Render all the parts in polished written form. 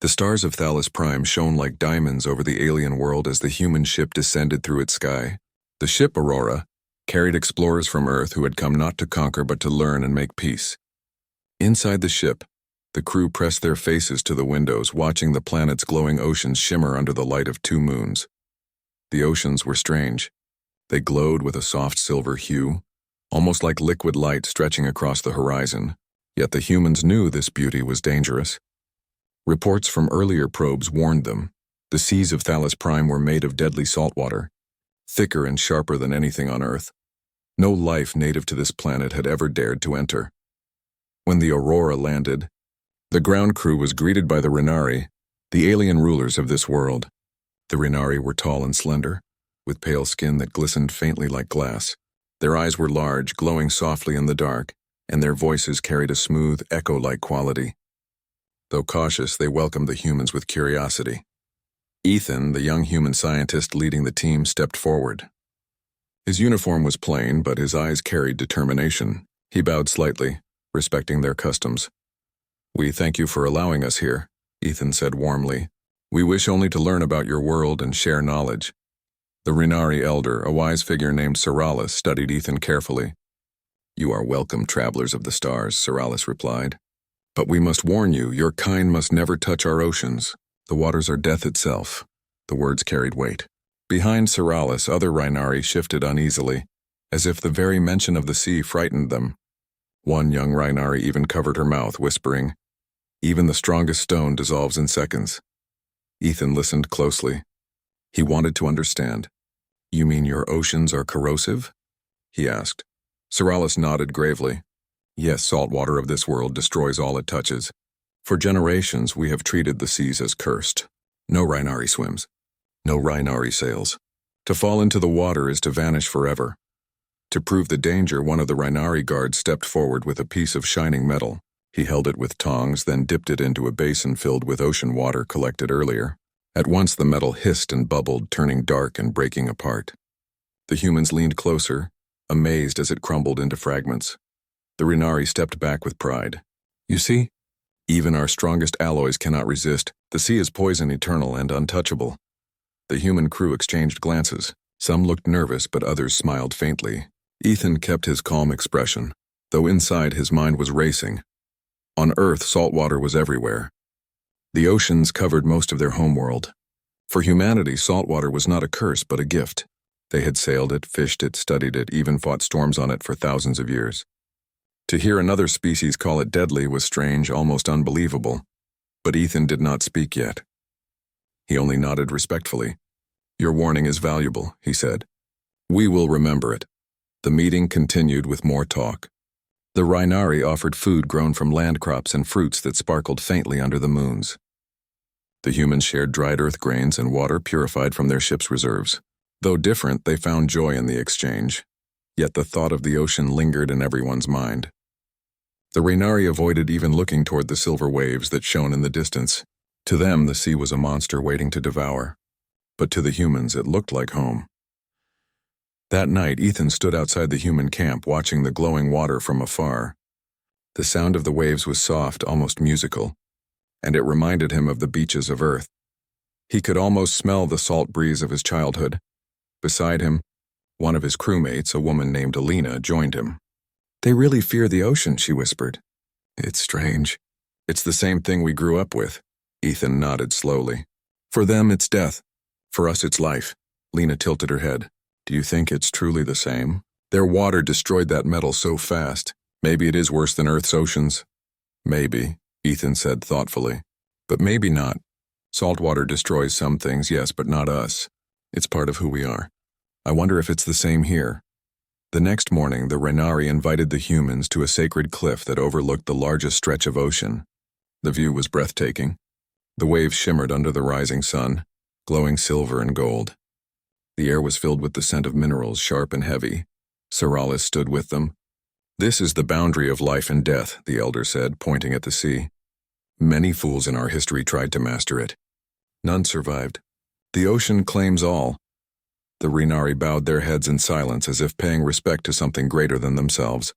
The stars of Thalys Prime shone like diamonds over the alien world as the human ship descended through its sky. The ship, Aurora, carried explorers from Earth who had come not to conquer but to learn and make peace. Inside the ship, the crew pressed their faces to the windows, watching the planet's glowing oceans shimmer under the light of 2 moons. The oceans were strange. They glowed with a soft silver hue, almost like liquid light stretching across the horizon, yet the humans knew this beauty was dangerous. Reports from earlier probes warned them. The seas of Thalys Prime were made of deadly saltwater, thicker and sharper than anything on Earth. No life native to this planet had ever dared to enter. When the Aurora landed, the ground crew was greeted by the Renari, the alien rulers of this world. The Renari were tall and slender, with pale skin that glistened faintly like glass. Their eyes were large, glowing softly in the dark, and their voices carried a smooth, echo-like quality. Though cautious, they welcomed the humans with curiosity. Ethan, the young human scientist leading the team, stepped forward. His uniform was plain, but his eyes carried determination. He bowed slightly, respecting their customs. "We thank you for allowing us here," Ethan said warmly. "We wish only to learn about your world and share knowledge." The Renari elder, a wise figure named Seralis, studied Ethan carefully. "You are welcome, travelers of the stars," Seralis replied. "But we must warn you, your kind must never touch our oceans. The waters are death itself." The words carried weight. Behind Seralis, other Renari shifted uneasily, as if the very mention of the sea frightened them. One young Renari even covered her mouth, whispering, "Even the strongest stone dissolves in seconds." Ethan listened closely. He wanted to understand. "You mean your oceans are corrosive?" he asked. Seralis nodded gravely. "Yes, salt water of this world destroys all it touches. For generations, we have treated the seas as cursed. No Renari swims. No Renari sails. To fall into the water is to vanish forever." To prove the danger, one of the Renari guards stepped forward with a piece of shining metal. He held it with tongs, then dipped it into a basin filled with ocean water collected earlier. At once the metal hissed and bubbled, turning dark and breaking apart. The humans leaned closer, amazed as it crumbled into fragments. The Renari stepped back with pride. "You see? Even our strongest alloys cannot resist. The sea is poison eternal and untouchable." The human crew exchanged glances. Some looked nervous, but others smiled faintly. Ethan kept his calm expression, though inside his mind was racing. On Earth, salt water was everywhere. The oceans covered most of their homeworld. For humanity, salt water was not a curse but a gift. They had sailed it, fished it, studied it, even fought storms on it for thousands of years. To hear another species call it deadly was strange, almost unbelievable. But Ethan did not speak yet. He only nodded respectfully. "Your warning is valuable," he said. "We will remember it." The meeting continued with more talk. The Renari offered food grown from land crops and fruits that sparkled faintly under the moons. The humans shared dried earth grains and water purified from their ship's reserves. Though different, they found joy in the exchange. Yet the thought of the ocean lingered in everyone's mind. The Renari avoided even looking toward the silver waves that shone in the distance. To them, the sea was a monster waiting to devour. But to the humans, it looked like home. That night, Ethan stood outside the human camp, watching the glowing water from afar. The sound of the waves was soft, almost musical, and it reminded him of the beaches of Earth. He could almost smell the salt breeze of his childhood. Beside him, one of his crewmates, a woman named Alina, joined him. "They really fear the ocean," she whispered. "It's strange. It's the same thing we grew up with." Ethan nodded slowly. "For them, it's death. For us, it's life." Lena tilted her head. "Do you think it's truly the same? Their water destroyed that metal so fast. Maybe it is worse than Earth's oceans." "Maybe," Ethan said thoughtfully. "But maybe not. Salt water destroys some things, yes, but not us. It's part of who we are. I wonder if it's the same here." The next morning, the Renari invited the humans to a sacred cliff that overlooked the largest stretch of ocean. The view was breathtaking. The waves shimmered under the rising sun, glowing silver and gold. The air was filled with the scent of minerals, sharp and heavy. Seralis stood with them. "This is the boundary of life and death," the elder said, pointing at the sea. "Many fools in our history tried to master it. None survived. The ocean claims all." The Renari bowed their heads in silence, as if paying respect to something greater than themselves.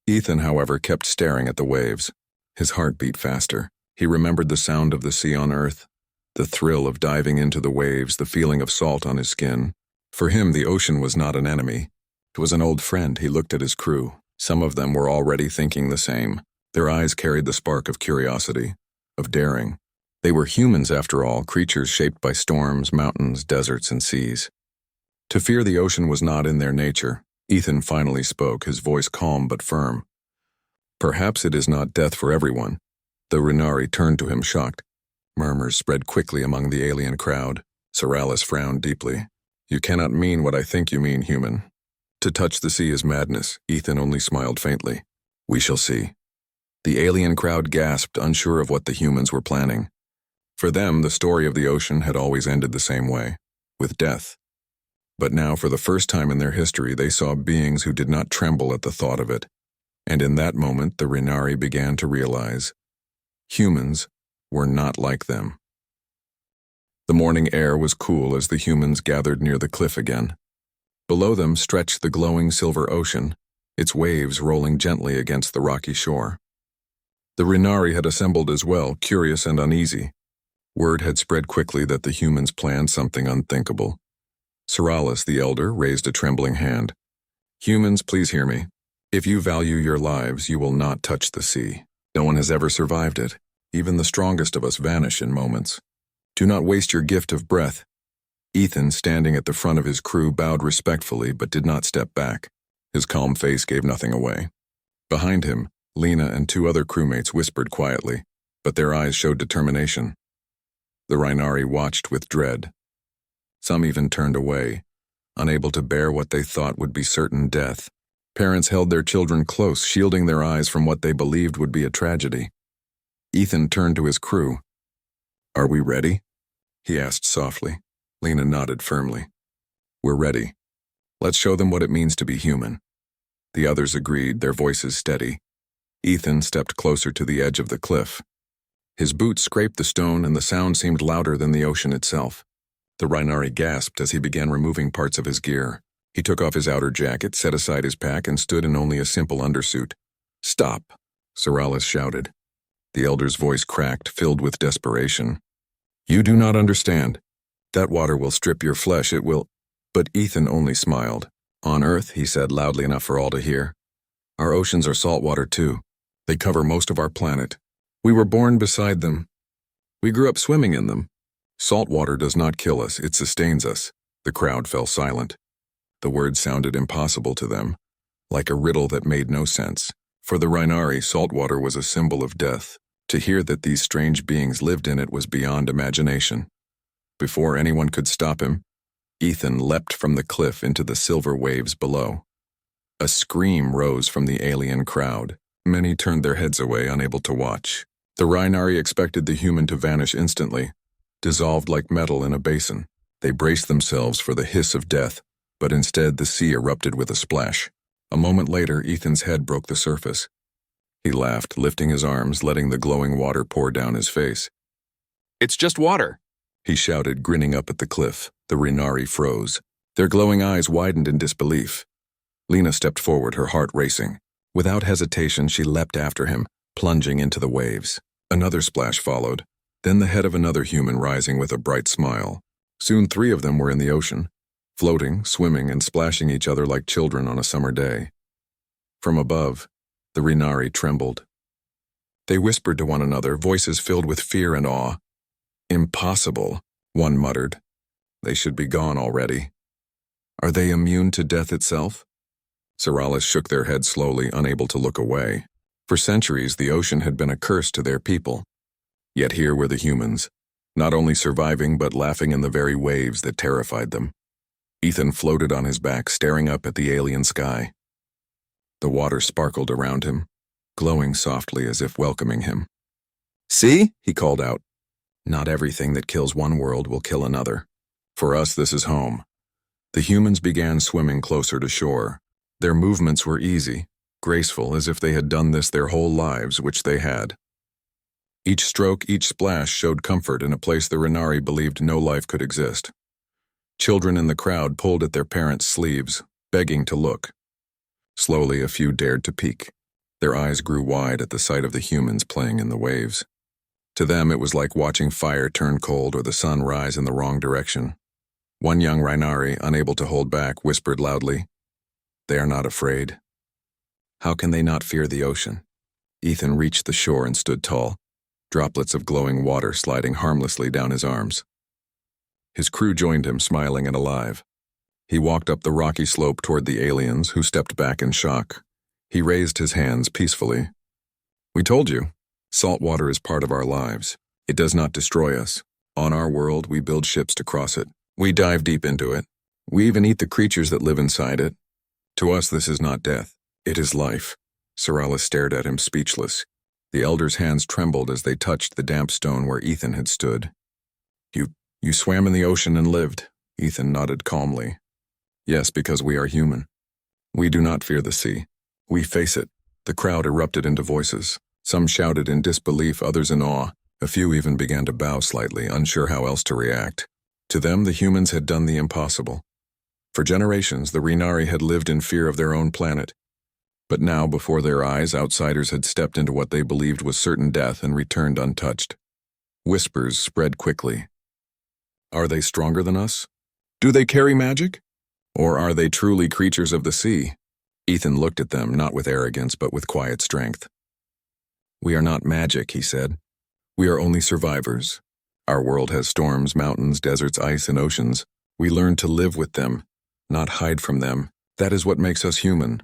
Ethan, however, kept staring at the waves. His heart beat faster. He remembered the sound of the sea on Earth, the thrill of diving into the waves, the feeling of salt on his skin. For him, the ocean was not an enemy. It was an old friend. He looked at his crew. Some of them were already thinking the same. Their eyes carried the spark of curiosity, of daring. They were humans, after all, creatures shaped by storms, mountains, deserts, and seas. To fear the ocean was not in their nature. Ethan finally spoke, his voice calm but firm. Perhaps it is not death for everyone. The Renari turned to him, shocked. Murmurs spread quickly among the alien crowd. Soralis frowned deeply. You cannot mean what I think you mean, human. To touch the sea is madness. Ethan only smiled faintly. We shall see. The alien crowd gasped, unsure of what the humans were planning. For them, the story of the ocean had always ended the same way, with death. But now, for the first time in their history, they saw beings who did not tremble at the thought of it. And in that moment, the Renari began to realize humans were not like them. The morning air was cool as the humans gathered near the cliff again. Below them stretched the glowing silver ocean, its waves rolling gently against the rocky shore. The Renari had assembled as well, curious and uneasy. Word had spread quickly that the humans planned something unthinkable. Soralis, the elder, raised a trembling hand. Humans, please hear me. If you value your lives, you will not touch the sea. No one has ever survived it. Even the strongest of us vanish in moments. Do not waste your gift of breath. Ethan, standing at the front of his crew, bowed respectfully but did not step back. His calm face gave nothing away. Behind him, Lena and two other crewmates whispered quietly, but their eyes showed determination. The Renari watched with dread. Some even turned away, unable to bear what they thought would be certain death. Parents held their children close, shielding their eyes from what they believed would be a tragedy. Ethan turned to his crew. Are we ready? He asked softly. Lena nodded firmly. We're ready. Let's show them what it means to be human. The others agreed, their voices steady. Ethan stepped closer to the edge of the cliff. His boots scraped the stone and the sound seemed louder than the ocean itself. The Renari gasped as he began removing parts of his gear. He took off his outer jacket, set aside his pack, and stood in only a simple undersuit. Stop, Soralis shouted. The elder's voice cracked, filled with desperation. You do not understand. That water will strip your flesh, it will... But Ethan only smiled. On Earth, he said loudly enough for all to hear. Our oceans are saltwater too. They cover most of our planet. We were born beside them. We grew up swimming in them. Salt water does not kill us, it sustains us. The crowd fell silent. The words sounded impossible to them, like a riddle that made no sense. For the Renari, salt water was a symbol of death. To hear that these strange beings lived in it was beyond imagination. Before anyone could stop him, Ethan leapt from the cliff into the silver waves below. A scream rose from the alien crowd. Many turned their heads away, unable to watch. The Renari expected the human to vanish instantly, dissolved like metal in a basin. They braced themselves for the hiss of death, but instead the sea erupted with a splash. A moment later, Ethan's head broke the surface. He laughed, lifting his arms, letting the glowing water pour down his face. It's just water, he shouted, grinning up at the cliff. The Renari froze. Their glowing eyes widened in disbelief. Lena stepped forward, her heart racing. Without hesitation, she leapt after him, plunging into the waves. Another splash followed, then the head of another human rising with a bright smile. Soon 3 of them were in the ocean, floating, swimming, and splashing each other like children on a summer day. From above, the Renari trembled. They whispered to one another, voices filled with fear and awe. Impossible, one muttered. They should be gone already. Are they immune to death itself? Soralis shook their head slowly, unable to look away. For centuries, the ocean had been a curse to their people. Yet here were the humans, not only surviving but laughing in the very waves that terrified them. Ethan floated on his back, staring up at the alien sky. The water sparkled around him, glowing softly as if welcoming him. See? He called out. Not everything that kills one world will kill another. For us, this is home. The humans began swimming closer to shore. Their movements were easy, graceful, as if they had done this their whole lives, which they had. Each stroke, each splash showed comfort in a place the Renari believed no life could exist. Children in the crowd pulled at their parents' sleeves, begging to look. Slowly, a few dared to peek. Their eyes grew wide at the sight of the humans playing in the waves. To them, it was like watching fire turn cold or the sun rise in the wrong direction. One young Rhinari, unable to hold back, whispered loudly, "They are not afraid. How can they not fear the ocean?" Ethan reached the shore and stood tall, droplets of glowing water sliding harmlessly down his arms. His crew joined him, smiling and alive. He walked up the rocky slope toward the aliens, who stepped back in shock. He raised his hands peacefully. "We told you. Saltwater is part of our lives. It does not destroy us. On our world, we build ships to cross it. We dive deep into it. We even eat the creatures that live inside it. To us, this is not death. It is life." Seralis stared at him, speechless. The elder's hands trembled as they touched the damp stone where Ethan had stood. You swam in the ocean and lived," Ethan nodded calmly. "Yes, because we are human. We do not fear the sea. We face it." The crowd erupted into voices. Some shouted in disbelief, others in awe. A few even began to bow slightly, unsure how else to react. To them, the humans had done the impossible. For generations, the Rhinari had lived in fear of their own planet. But now, before their eyes, outsiders had stepped into what they believed was certain death and returned untouched. Whispers spread quickly. Are they stronger than us? Do they carry magic? Or are they truly creatures of the sea? Ethan looked at them, not with arrogance, but with quiet strength. "We are not magic," he said. "We are only survivors. Our world has storms, mountains, deserts, ice, and oceans. We learn to live with them, not hide from them. That is what makes us human."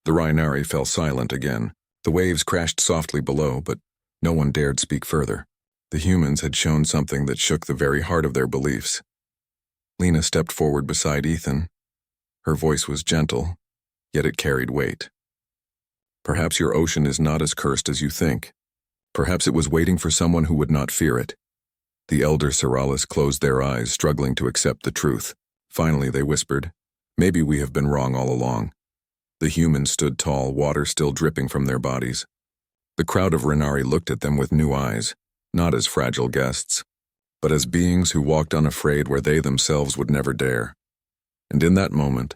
The Rhinari fell silent again. The waves crashed softly below, but no one dared speak further. The humans had shown something that shook the very heart of their beliefs. Lena stepped forward beside Ethan. Her voice was gentle, yet it carried weight. "Perhaps your ocean is not as cursed as you think. Perhaps it was waiting for someone who would not fear it." The elder Seralis closed their eyes, struggling to accept the truth. Finally, they whispered, "Maybe we have been wrong all along." The humans stood tall, water still dripping from their bodies. The crowd of Rhinari looked at them with new eyes, not as fragile guests, but as beings who walked unafraid where they themselves would never dare. And in that moment,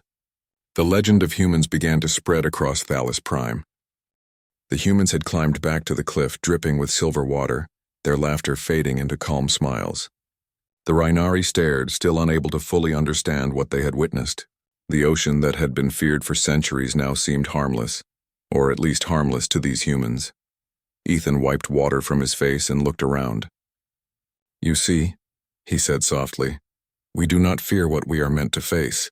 the legend of humans began to spread across Thalas Prime. The humans had climbed back to the cliff, dripping with silver water, their laughter fading into calm smiles. The Rhinari stared, still unable to fully understand what they had witnessed. The ocean that had been feared for centuries now seemed harmless, or at least harmless to these humans. Ethan wiped water from his face and looked around. "You see," he said softly, "we do not fear what we are meant to face.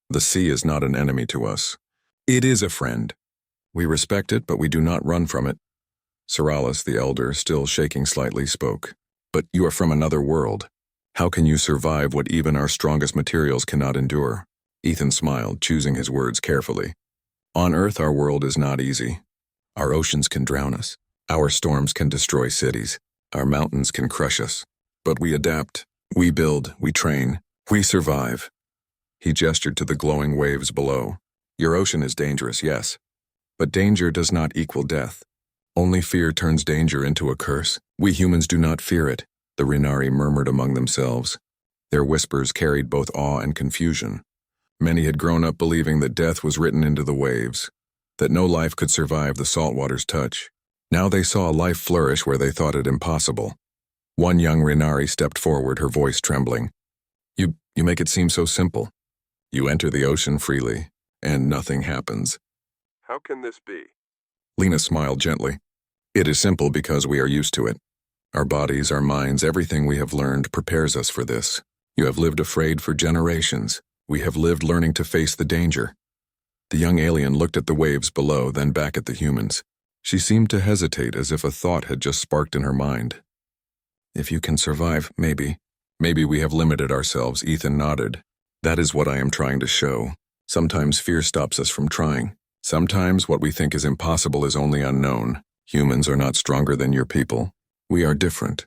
The sea is not an enemy to us. It is a friend. We respect it, but we do not run from it." Seralis, the elder, still shaking slightly, spoke. "But you are from another world. How can you survive what even our strongest materials cannot endure?" Ethan smiled, choosing his words carefully. "On Earth, our world is not easy. Our oceans can drown us. Our storms can destroy cities. Our mountains can crush us. But we adapt. We build. We train. We survive." He gestured to the glowing waves below. "Your ocean is dangerous, yes. But danger does not equal death. Only fear turns danger into a curse. We humans do not fear it," the Rhinari murmured among themselves. Their whispers carried both awe and confusion. Many had grown up believing that death was written into the waves, that no life could survive the saltwater's touch. Now they saw life flourish where they thought it impossible. One young Rhinari stepped forward, her voice trembling. You make it seem so simple. You enter the ocean freely, and nothing happens." "How can this be?" Lena smiled gently. "It is simple because we are used to it. Our bodies, our minds, everything we have learned prepares us for this. You have lived afraid for generations. We have lived learning to face the danger." The young alien looked at the waves below, then back at the humans. She seemed to hesitate, as if a thought had just sparked in her mind. "If you can survive, maybe. Maybe we have limited ourselves," Ethan nodded. "That is what I am trying to show. Sometimes fear stops us from trying. Sometimes what we think is impossible is only unknown. Humans are not stronger than your people. We are different.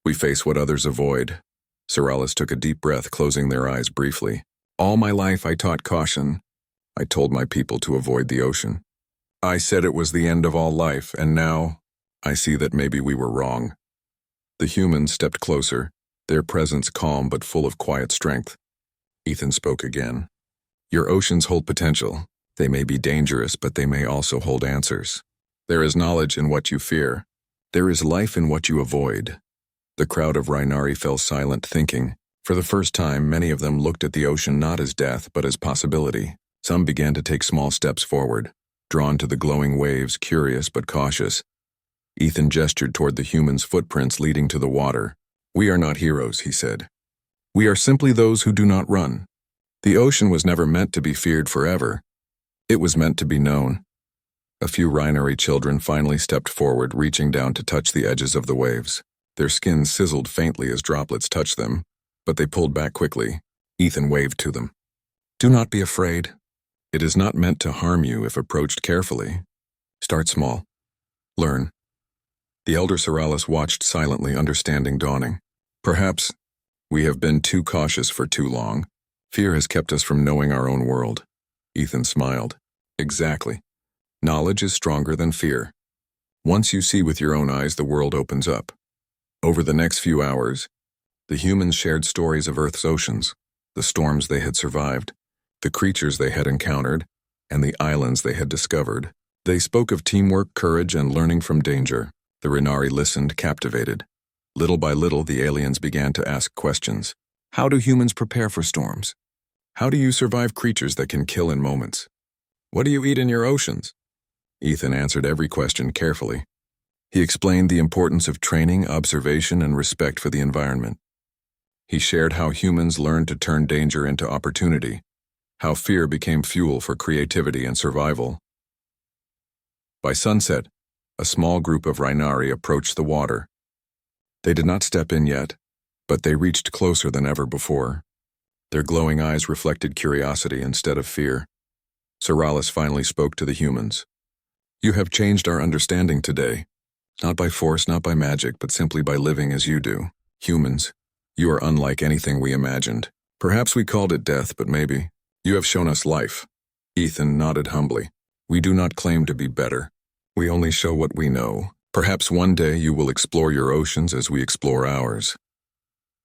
We face what others avoid." Seralis took a deep breath, closing their eyes briefly. "All my life I taught caution. I told my people to avoid the ocean. I said it was the end of all life, and now I see that maybe we were wrong." The humans stepped closer, their presence calm but full of quiet strength. Ethan spoke again. "Your oceans hold potential. They may be dangerous, but they may also hold answers. There is knowledge in what you fear. There is life in what you avoid. The crowd of Rhinari fell silent, thinking. For the first time, many of them looked at the ocean not as death, but as possibility. Some began to take small steps forward, drawn to the glowing waves, curious but cautious. Ethan gestured toward the humans' footprints leading to the water. "We are not heroes," he said. "We are simply those who do not run." The ocean was never meant to be feared forever. It was meant to be known. A few Rhinari children finally stepped forward, reaching down to touch the edges of the waves. Their skins sizzled faintly as droplets touched them, but they pulled back quickly. Ethan waved to them. "Do not be afraid. It is not meant to harm you if approached carefully. Start small. Learn." The elder Seralis watched silently, understanding dawning. "Perhaps we have been too cautious for too long. Fear has kept us from knowing our own world." Ethan smiled. "Exactly. Knowledge is stronger than fear. Once you see with your own eyes, the world opens up." Over the next few hours, the humans shared stories of Earth's oceans, the storms they had survived, the creatures they had encountered, and the islands they had discovered. They spoke of teamwork, courage, and learning from danger. The Rhinari listened, captivated. Little by little, the aliens began to ask questions. How do humans prepare for storms? How do you survive creatures that can kill in moments? What do you eat in your oceans? Ethan answered every question carefully. He explained the importance of training, observation, and respect for the environment. He shared how humans learned to turn danger into opportunity, how fear became fuel for creativity and survival. By sunset, a small group of Rhinari approached the water. They did not step in yet, but they reached closer than ever before. Their glowing eyes reflected curiosity instead of fear. Seralis finally spoke to the humans. "You have changed our understanding today. Not by force, not by magic, but simply by living as you do. Humans, you are unlike anything we imagined. Perhaps we called it death, but maybe. You have shown us life." Ethan nodded humbly. "We do not claim to be better. We only show what we know. Perhaps one day you will explore your oceans as we explore ours."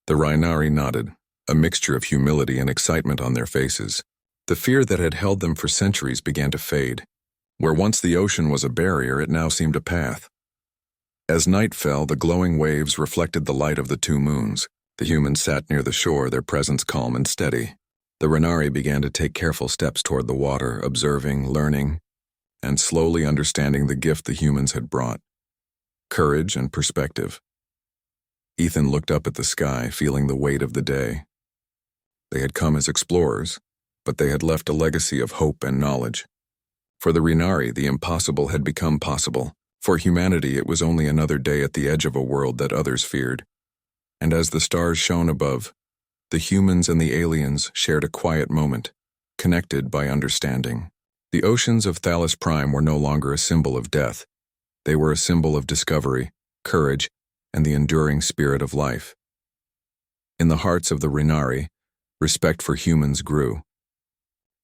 The Rhinari nodded, a mixture of humility and excitement on their faces. The fear that had held them for centuries began to fade. Where once the ocean was a barrier, it now seemed a path. As night fell, the glowing waves reflected the light of the two moons. The humans sat near the shore, their presence calm and steady. The Rhinari began to take careful steps toward the water, observing, learning, and slowly understanding the gift the humans had brought: courage and perspective. Ethan looked up at the sky, feeling the weight of the day. They had come as explorers, but they had left a legacy of hope and knowledge. For the Rhinari, the impossible had become possible. For humanity, it was only another day at the edge of a world that others feared. And as the stars shone above, the humans and the aliens shared a quiet moment, connected by understanding. The oceans of Thalos Prime were no longer a symbol of death. They were a symbol of discovery, courage, and the enduring spirit of life. In the hearts of the Rhinari, respect for humans grew.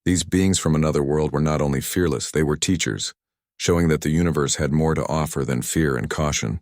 These beings from another world were not only fearless, they were teachers, showing that the universe had more to offer than fear and caution.